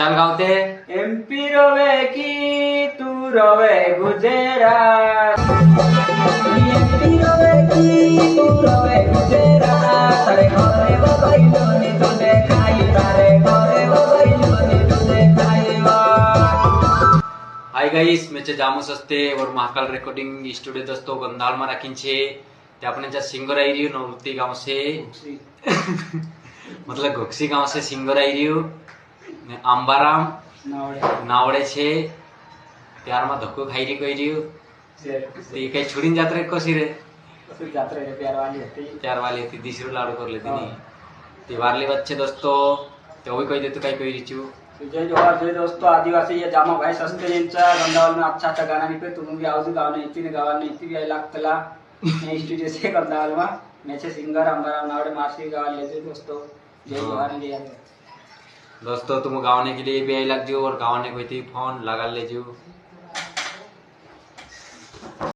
चल गावते एमपी रोवे की तू रोवे गुजरात एमपी रोवे की तू रोवे गुजरात तारे घरे बगैलो नी तुने खाई तारे घरे बगैलो नी तुने खाई हाय गाइस मेचे जामूस असते और महाकाल रेकॉर्डिंग स्टूडियो दोस्तों गंधाल में राखीन छे ते अपने जा सिंगर आई रही नवृत्ति गांव से मतलब घोक्सी गांव से सिंगर आई रही आंबाराम नावड़े छे त्यार में धक्को खाई रही कही रही ते कई छुड़ीन जात्रा कसी रे जात्रा रे प्यार वाली थी दिसरू लाडू कर लेती नहीं ते वारली बच्चे दोस्तों ते भी कही देतो काय कही रिचू जय जोहार जय दोस्तों आदिवासी ये जामा भाई सस्ते यांचा गंधावल में अच्छा अच्छा गाना निकले तुम्ही भी आवाज गावने इतने गावाने इतनी भी लागतला मैं स्टूडियो से गंधावल में मैचे सिंगर अंबाराम नावड़े मासी गावा लेते दोस्तों जय जोहार जय दोस्तों तुम गावने के लिए भी आई लग जो और गावने कोई थी फोन लगा ले जो